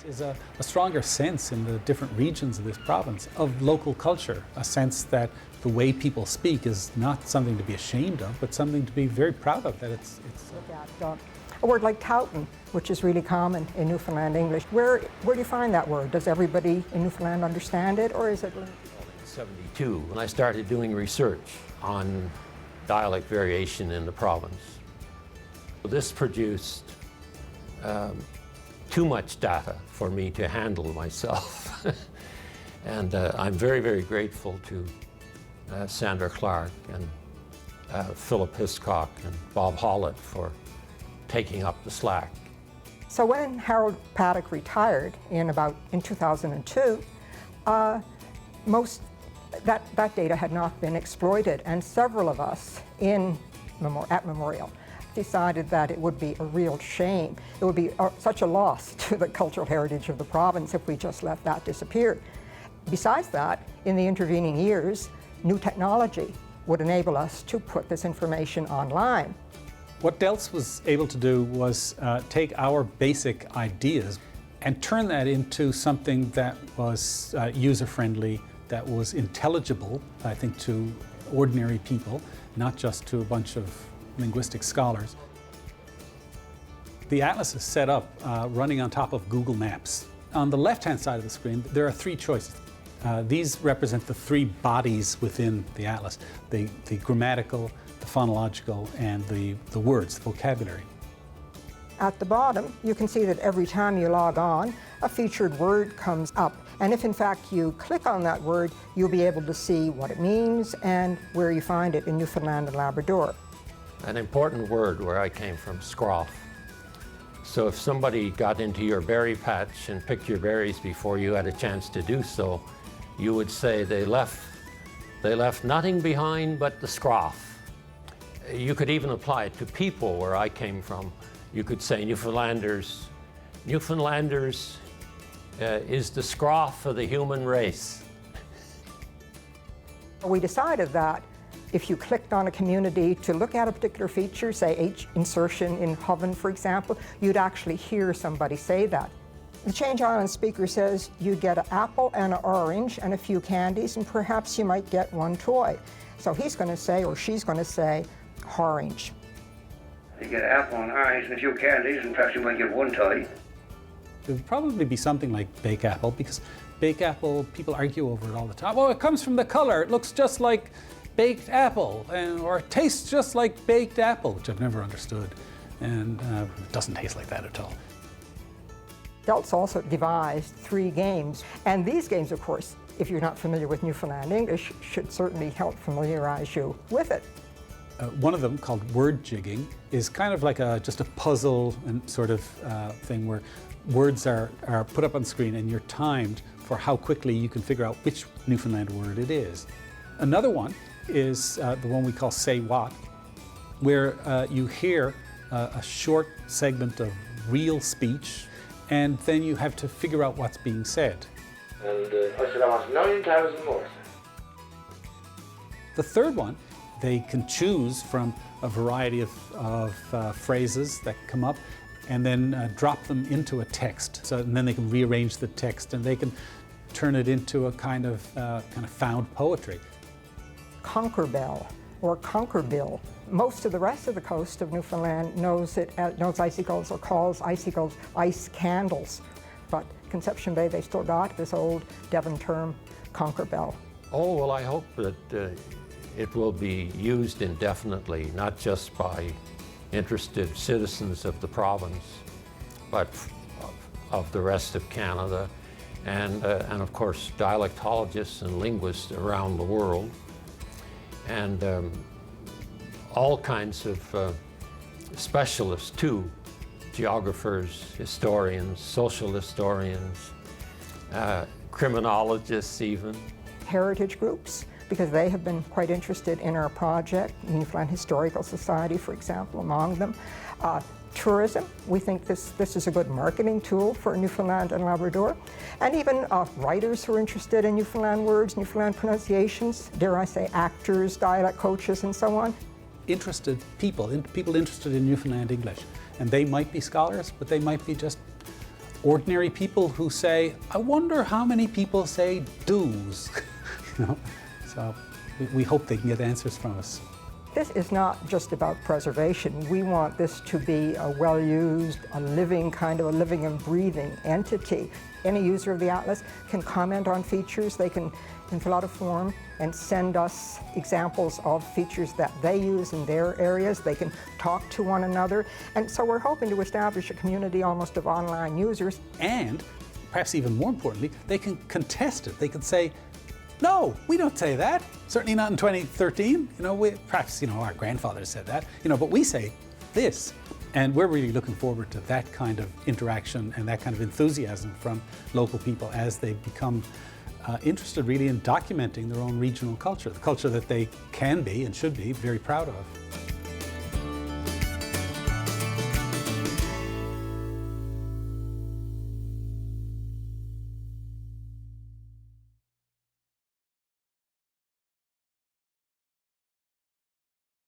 Is a stronger sense in the different regions of this province of local culture, a sense that the way people speak is not something to be ashamed of, but something to be very proud of, that it's Look at a word like touting, which is really common in Newfoundland English. Where do you find that word? Does everybody in Newfoundland understand it, or is it? In 1972, when I started doing research on dialect variation in the province, this produced too much data for me to handle myself. And I'm very, very grateful to Sandra Clark and Philip Hiscock and Bob Hollett for taking up the slack. So when Harold Paddock retired in 2002, that data had not been exploited, and several of us at Memorial decided that it would be a real shame. It would be such a loss to the cultural heritage of the province if we just let that disappear. Besides that, in the intervening years, new technology would enable us to put this information online. What DELS was able to do was take our basic ideas and turn that into something that was user-friendly, that was intelligible, I think, to ordinary people, not just to a bunch of linguistic scholars. The atlas is set up running on top of Google Maps. On the left-hand side of the screen, there are three choices. These represent the three bodies within the atlas: the grammatical, the phonological, and the words, the vocabulary. At the bottom, you can see that every time you log on, a featured word comes up. And if in fact you click on that word, you'll be able to see what it means and where you find it in Newfoundland and Labrador. An important word where I came from, scroff. So if somebody got into your berry patch and picked your berries before you had a chance to do so, you would say they left nothing behind but the scroff. You could even apply it to people where I came from. You could say Newfoundlanders is the scroff of the human race. We decided that if you clicked on a community to look at a particular feature, say H insertion in Hoven, for example, you'd actually hear somebody say that. The Change Island speaker says you'd get an apple and an orange and a few candies, and perhaps you might get one toy. So he's going to say, or she's going to say, orange. You get an apple and orange and a few candies, and perhaps you might get one toy. It would probably be something like bake apple, because bake apple, people argue over it all the time. Oh, it comes from the color. It looks just like baked apple, or it tastes just like baked apple, which I've never understood. And it doesn't taste like that at all. DELS also devised 3 games. And these games, of course, if you're not familiar with Newfoundland English, should certainly help familiarize you with it. One of them, called word jigging, is kind of like just a puzzle and sort of thing where words are put up on screen and you're timed for how quickly you can figure out which Newfoundland word it is. Another one is the one we call Say What, where you hear a short segment of real speech, and then you have to figure out what's being said. And I said I want 9,000 more. The third one, they can choose from a variety of phrases that come up and then drop them into a text. And then they can rearrange the text and they can turn it into a kind of found poetry. Conquer Bell or Conquer Bill. Most of the rest of the coast of Newfoundland knows icicles or calls icicles ice candles. But Conception Bay, they still got this old Devon term, Conquer Bell. Oh, well, I hope that it will be used indefinitely, not just by interested citizens of the province, but of the rest of Canada, and of course dialectologists and linguists around the world, and all kinds of specialists too, geographers, historians, social historians, criminologists even. Heritage groups, because they have been quite interested in our project, Newfoundland Historical Society, for example, among them. Tourism, we think this is a good marketing tool for Newfoundland and Labrador. And even writers who are interested in Newfoundland words, Newfoundland pronunciations, dare I say actors, dialect coaches, and so on. Interested people interested in Newfoundland English. And they might be scholars, but they might be just ordinary people who say, I wonder how many people say do's. You know? So we hope they can get answers from us. This is not just about preservation. We want this to be a well-used, a living, kind of a living and breathing entity. Any user of the atlas can comment on features. They can fill out a form and send us examples of features that they use in their areas. They can talk to one another. And so we're hoping to establish a community almost of online users. And perhaps even more importantly, they can contest it. They can say, no, we don't say that. Certainly not in 2013. You know, perhaps, you know, our grandfathers said that, you know, but we say this. And we're really looking forward to that kind of interaction and that kind of enthusiasm from local people as they become interested really in documenting their own regional culture, the culture that they can be and should be very proud of.